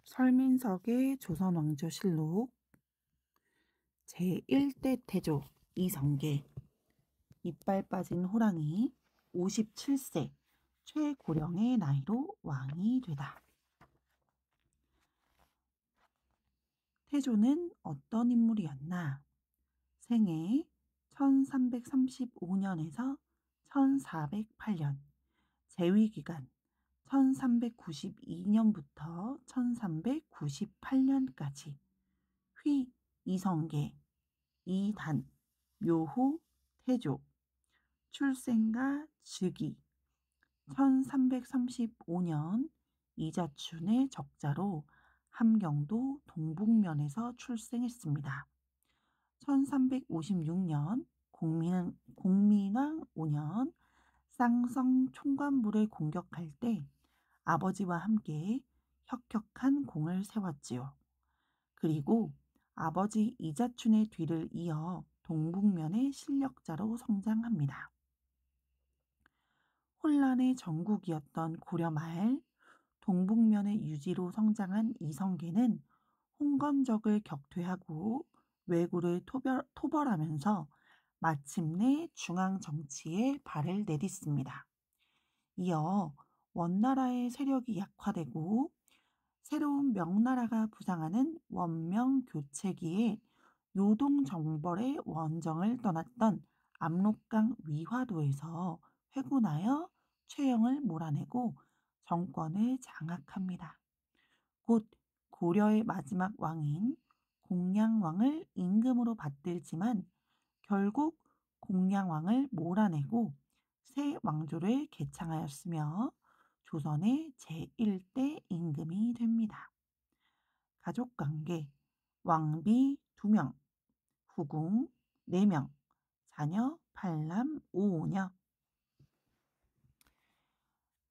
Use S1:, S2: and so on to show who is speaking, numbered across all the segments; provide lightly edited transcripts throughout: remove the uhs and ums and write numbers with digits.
S1: 설민석의 조선왕조실록 제1대 태조 이성계. 이빨 빠진 호랑이 57세 최고령의 나이로 왕이 되다. 태조는 어떤 인물이었나? 생애 1335년에서 1408년, 재위기간 1392년부터 1398년까지. 휘 이성계, 이단, 묘호, 태조. 출생가 즉위 1335년 이자춘의 적자로 함경도 동북면에서 출생했습니다. 1356년 공민왕 5년 쌍성 총관부를 공격할 때 아버지와 함께 혁혁한 공을 세웠지요. 그리고 아버지 이자춘의 뒤를 이어 동북면의 실력자로 성장합니다. 혼란의 전국이었던 고려 말 동북면의 유지로 성장한 이성계는 홍건적을 격퇴하고 왜구를 토벌하면서 마침내 중앙 정치에 발을 내딛습니다. 이어 원나라의 세력이 약화되고 새로운 명나라가 부상하는 원명교체기에 요동정벌의 원정을 떠났던 압록강 위화도에서 회군하여 최영을 몰아내고 정권을 장악합니다. 곧 고려의 마지막 왕인 공양왕을 임금으로 받들지만 결국 공양왕을 몰아내고 새 왕조를 개창하였으며 조선의 제1대 임금이 됩니다. 가족관계 왕비 2명, 후궁 4명, 자녀 8남 5녀.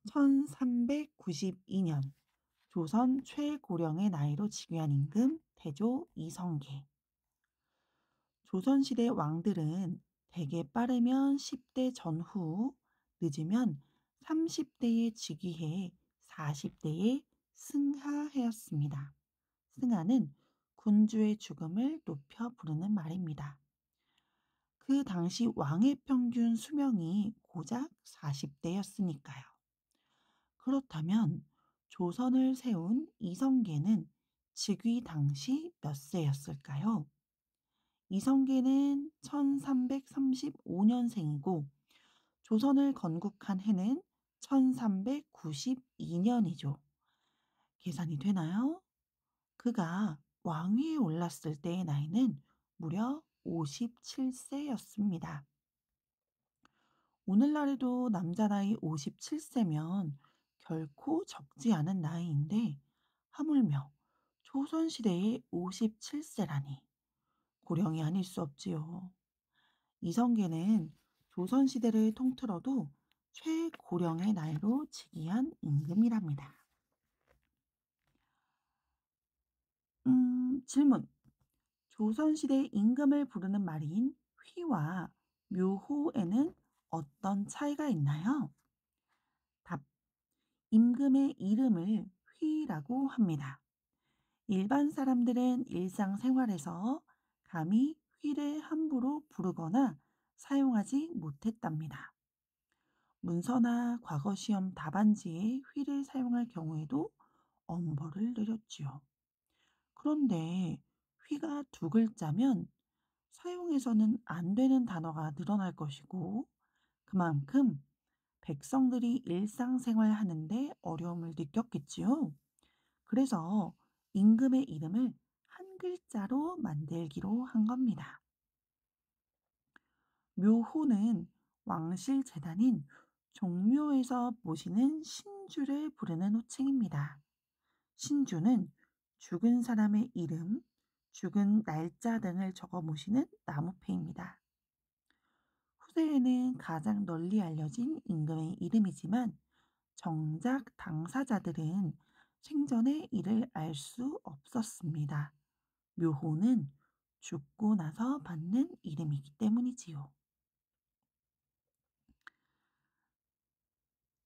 S1: 1392년 조선 최고령의 나이로 즉위한 임금 태조 이성계. 조선시대 왕들은 대개 빠르면 10대 전후, 늦으면 30대에 즉위해 40대에 승하하였습니다. 승하는 군주의 죽음을 높여 부르는 말입니다. 그 당시 왕의 평균 수명이 고작 40대였으니까요. 그렇다면 조선을 세운 이성계는 즉위 당시 몇 세였을까요? 이성계는 1335년생이고 조선을 건국한 해는 1392년이죠. 계산이 되나요? 그가 왕위에 올랐을 때의 나이는 무려 57세였습니다. 오늘날에도 남자 나이 57세면 결코 적지 않은 나이인데 하물며 조선시대의 57세라니 고령이 아닐 수 없지요. 이성계는 조선시대를 통틀어도 최고령의 나이로 즉위한 임금이랍니다. 질문. 조선시대 임금을 부르는 말인 휘와 묘호에는 어떤 차이가 있나요? 답. 임금의 이름을 휘라고 합니다. 일반 사람들은 일상생활에서 감히 휘를 함부로 부르거나 사용하지 못했답니다. 문서나 과거시험 답안지에 휘를 사용할 경우에도 엄벌을 내렸지요. 그런데 휘가 2글자면 사용해서는 안 되는 단어가 늘어날 것이고 그만큼 백성들이 일상생활 하는데 어려움을 느꼈겠지요. 그래서 임금의 이름을 한 글자로 만들기로 한 겁니다. 묘호는 왕실 재단인 종묘에서 모시는 신주를 부르는 호칭입니다. 신주는 죽은 사람의 이름, 죽은 날짜 등을 적어 모시는 나무패입니다. 후세에는 가장 널리 알려진 임금의 이름이지만 정작 당사자들은 생전에 이를 알 수 없었습니다. 묘호는 죽고 나서 받는 이름이기 때문이지요.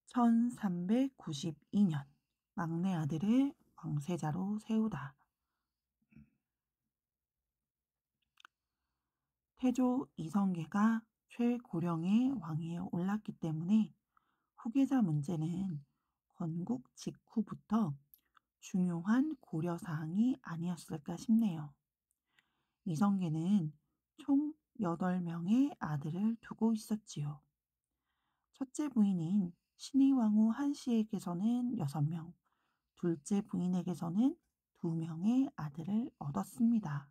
S1: 1392년 막내 아들을 왕세자로 세우다. 태조 이성계가 최고령의 왕위에 올랐기 때문에 후계자 문제는 건국 직후부터 중요한 고려 사항이 아니었을까 싶네요. 이성계는 총 8명의 아들을 두고 있었지요. 첫째 부인인 신의왕후 한씨에게서는 6명, 둘째 부인에게서는 2명의 아들을 얻었습니다.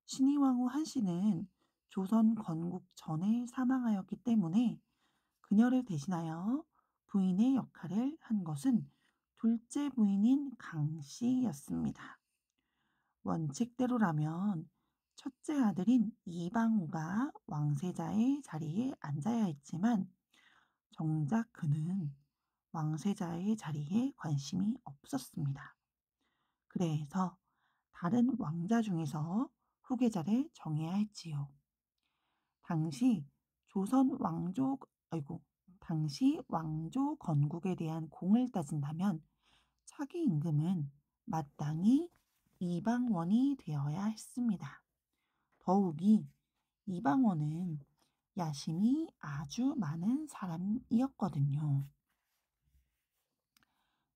S1: 신의왕후 한씨는 조선 건국 전에 사망하였기 때문에 그녀를 대신하여 부인의 역할을 한 것은 둘째 부인인 강씨였습니다. 원칙대로라면 첫째 아들인 이방우가 왕세자의 자리에 앉아야 했지만 정작 그는 왕세자의 자리에 관심이 없었습니다. 그래서 다른 왕자 중에서 후계자를 정해야 했지요. 당시 조선 왕조, 아이고, 당시 왕조 건국에 대한 공을 따진다면 차기 임금은 마땅히 이방원이 되어야 했습니다. 더욱이 이방원은 야심이 아주 많은 사람이었거든요.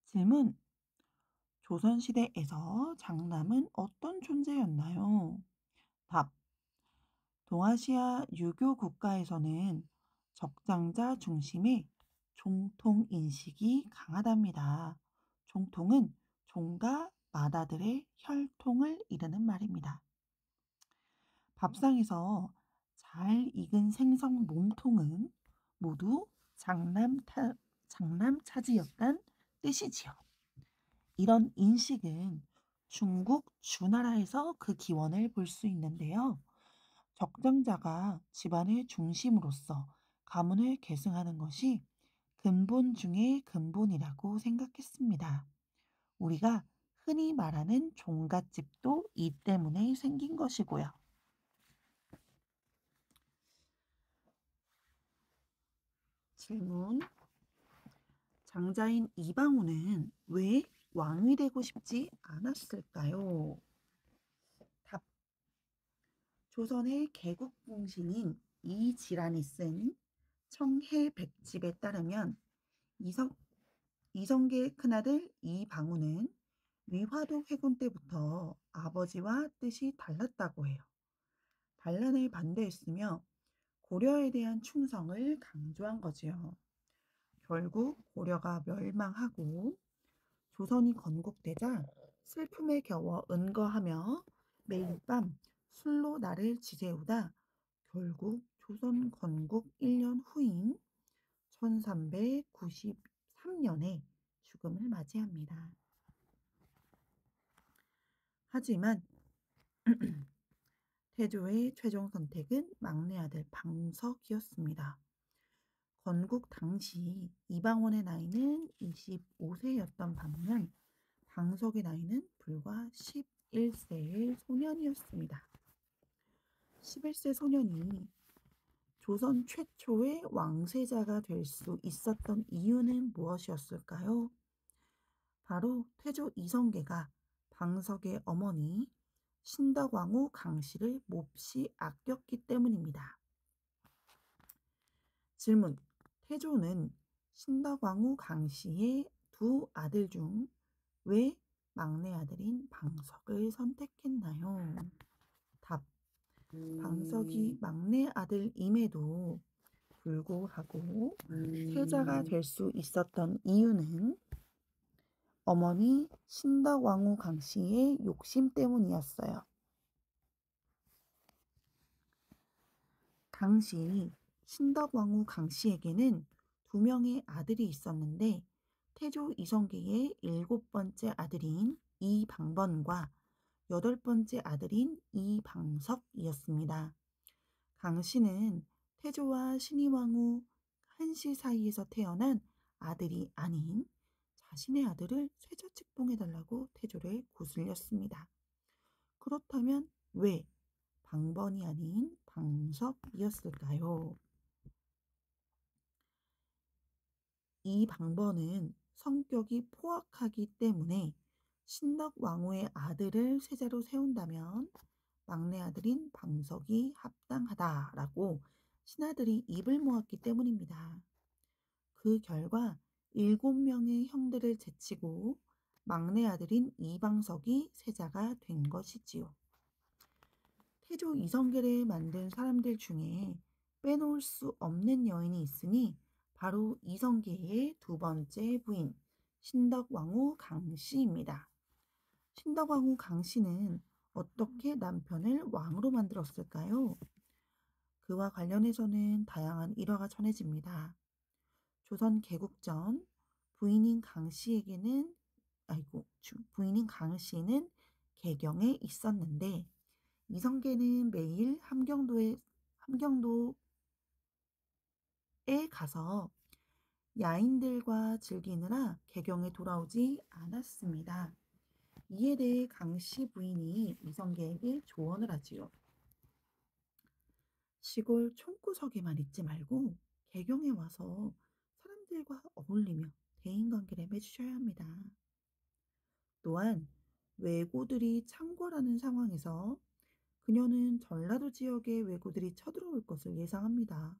S1: 질문. 조선시대에서 장남은 어떤 존재였나요? 답. 동아시아 유교 국가에서는 적장자 중심의 종통 인식이 강하답니다. 종통은 종과 마다들의 혈통을 이르는 말입니다. 밥상에서 잘 익은 생선 몸통은 모두 장남 차지였단 뜻이지요. 이런 인식은 중국 주나라에서 그 기원을 볼 수 있는데요. 적장자가 집안의 중심으로서 가문을 계승하는 것이 근본 중의 근본이라고 생각했습니다. 우리가 흔히 말하는 종갓집도 이 때문에 생긴 것이고요. 질문. 장자인 이방우는 왜 왕이 되고 싶지 않았을까요? 답. 조선의 개국공신인 이질환이 쓴 청해백집에 따르면 이성계의 큰아들 이방우는 위화도 회군 때부터 아버지와 뜻이 달랐다고 해요. 반란을 반대했으며 고려에 대한 충성을 강조한 거지요. 결국 고려가 멸망하고 조선이 건국되자 슬픔에 겨워 은거하며 매일 밤 술로 나를 지새우다 결국 조선 건국 1년 후인 1393년에 죽음을 맞이합니다. 하지만 태조의 최종 선택은 막내 아들 방석이었습니다. 건국 당시 이방원의 나이는 25세였던 반면 방석의 나이는 불과 11세의 소년이었습니다. 11세 소년이 조선 최초의 왕세자가 될 수 있었던 이유는 무엇이었을까요? 바로 태조 이성계가 방석의 어머니 신덕왕후 강씨를 몹시 아꼈기 때문입니다. 질문. 태조는 신덕왕후 강씨의 두 아들 중 왜 막내 아들인 방석을 선택했나요? 답. 방석이 막내 아들임에도 불구하고 세자가 될 수 있었던 이유는 어머니 신덕왕후 강씨의 욕심 때문이었어요. 당시 신덕왕후 강씨에게는 2명의 아들이 있었는데 태조 이성계의 7번째 아들인 이방번과 8번째 아들인 이방석이었습니다. 강씨는 태조와 신의왕후 한씨 사이에서 태어난 아들이 아닌 자신의 아들을 쇠저직봉해달라고 태조를 구슬렸습니다. 그렇다면 왜 방번이 아닌 방석이었을까요? 이 방번은 성격이 포악하기 때문에 신덕 왕후의 아들을 세자로 세운다면 막내 아들인 방석이 합당하다라고 신하들이 입을 모았기 때문입니다. 그 결과 7명의 형들을 제치고 막내 아들인 이방석이 세자가 된 것이지요. 태조 이성계를 만든 사람들 중에 빼놓을 수 없는 여인이 있으니 바로 이성계의 두 번째 부인 신덕왕후 강씨입니다. 신덕왕후 강씨는 어떻게 남편을 왕으로 만들었을까요? 그와 관련해서는 다양한 일화가 전해집니다. 조선 개국 전 부인인 부인인 강씨는 개경에 있었는데 이성계는 매일 함경도에 가서 야인들과 즐기느라 개경에 돌아오지 않았습니다. 이에 대해 강씨 부인이 이성계에게 조언을 하지요. 시골 총구석에만 있지 말고 개경에 와서 사람들과 어울리며 대인관계를 맺으셔야 합니다. 또한 왜고들이 창궐하는 상황에서 그녀는 전라도 지역의 왜고들이 쳐들어올 것을 예상합니다.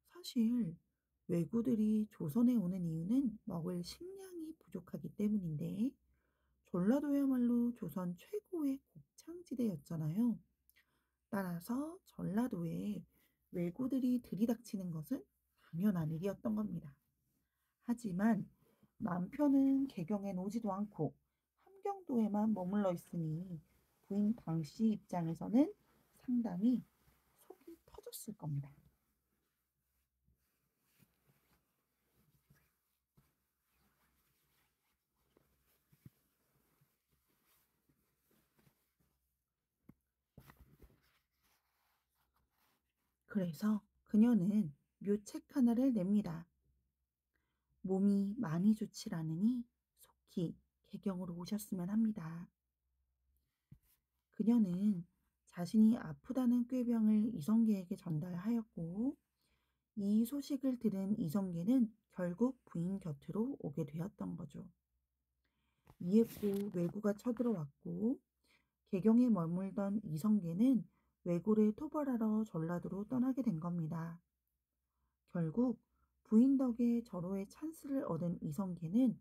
S1: 사실 왜구들이 조선에 오는 이유는 먹을 식량이 부족하기 때문인데 전라도야말로 조선 최고의 곡창지대였잖아요. 따라서 전라도에 왜구들이 들이닥치는 것은 당연한 일이었던 겁니다. 하지만 남편은 개경엔 오지도 않고 함경도에만 머물러 있으니 부인 강씨 입장에서는 상당히 속이 터졌을 겁니다. 그래서 그녀는 묘책 하나를 냅니다. 몸이 많이 좋질 않으니 속히 개경으로 오셨으면 합니다. 그녀는 자신이 아프다는 꾀병을 이성계에게 전달하였고 이 소식을 들은 이성계는 결국 부인 곁으로 오게 되었던 거죠. 이에 또 왜구가 쳐들어왔고 개경에 머물던 이성계는 왜구를 토벌하러 전라도로 떠나게 된 겁니다. 결국 부인 덕에 절호의 찬스를 얻은 이성계는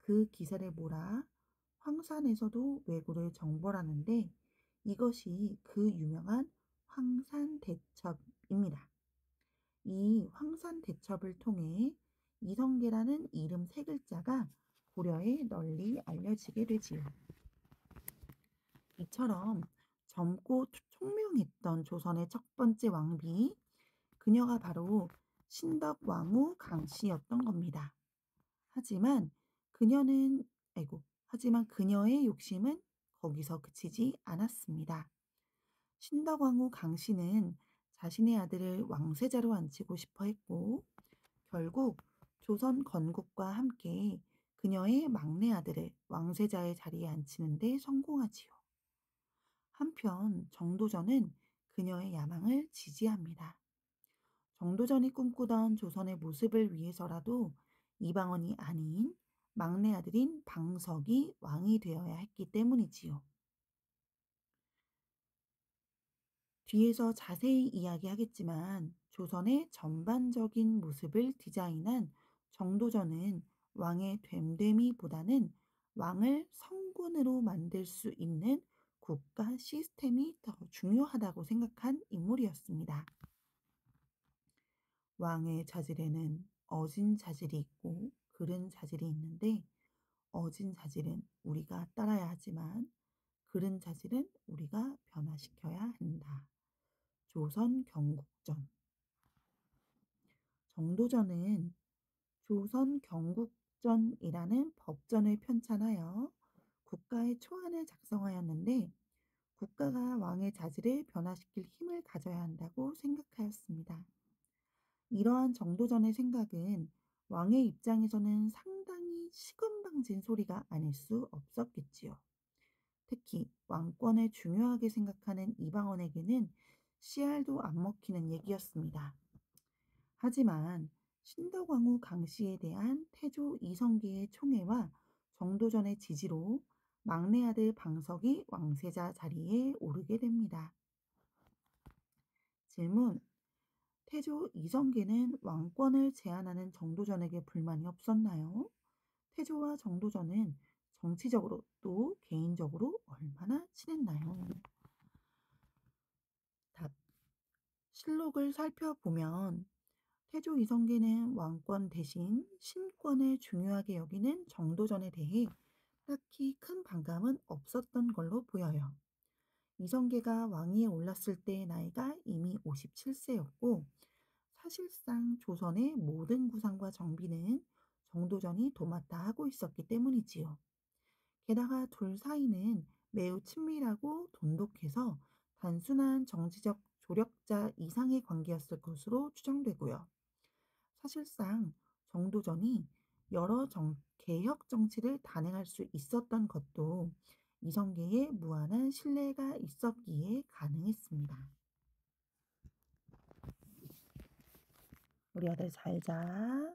S1: 그 기세를 몰아 황산에서도 왜구를 정벌하는데 이것이 그 유명한 황산대첩입니다. 이 황산대첩을 통해 이성계라는 이름 세 글자가 고려에 널리 알려지게 되지요. 이처럼 젊고 총명했던 조선의 첫 번째 왕비, 그녀가 바로 신덕왕후 강씨였던 겁니다. 하지만 그녀는 하지만 그녀의 욕심은 거기서 그치지 않았습니다. 신덕왕후 강씨는 자신의 아들을 왕세자로 앉히고 싶어 했고 결국 조선 건국과 함께 그녀의 막내 아들을 왕세자의 자리에 앉히는 데 성공하지요. 한편 정도전은 그녀의 야망을 지지합니다. 정도전이 꿈꾸던 조선의 모습을 위해서라도 이방원이 아닌 막내 아들인 방석이 왕이 되어야 했기 때문이지요. 뒤에서 자세히 이야기하겠지만 조선의 전반적인 모습을 디자인한 정도전은 왕의 됨됨이보다는 왕을 성군으로 만들 수 있는 국가 시스템이 더 중요하다고 생각한 인물이었습니다. 왕의 자질에는 어진 자질이 있고 그른 자질이 있는데 어진 자질은 우리가 따라야 하지만 그른 자질은 우리가 변화시켜야 한다. 조선 경국전. 정도전은 조선 경국전이라는 법전을 편찬하여 국가의 초안을 작성하였는데 국가가 왕의 자질을 변화시킬 힘을 가져야 한다고 생각하였습니다. 이러한 정도전의 생각은 왕의 입장에서는 상당히 시건방진 소리가 아닐 수 없었겠지요. 특히 왕권을 중요하게 생각하는 이방원에게는 씨알도 안 먹히는 얘기였습니다. 하지만 신덕왕후 강씨에 대한 태조 이성계의 총애와 정도전의 지지로 막내 아들 방석이 왕세자 자리에 오르게 됩니다. 질문. 태조 이성계는 왕권을 제한하는 정도전에게 불만이 없었나요? 태조와 정도전은 정치적으로 또 개인적으로 얼마나 친했나요? 답. 실록을 살펴보면 태조 이성계는 왕권 대신 신권을 중요하게 여기는 정도전에 대해 딱히 큰 반감은 없었던 걸로 보여요. 이성계가 왕위에 올랐을 때의 나이가 이미 57세였고 사실상 조선의 모든 구상과 정비는 정도전이 도맡아 하고 있었기 때문이지요. 게다가 둘 사이는 매우 친밀하고 돈독해서 단순한 정치적 조력자 이상의 관계였을 것으로 추정되고요. 사실상 정도전이 여러 개혁 정치를 단행할 수 있었던 것도 이성계의 무한한 신뢰가 있었기에 가능했습니다. 우리 아들 잘 자.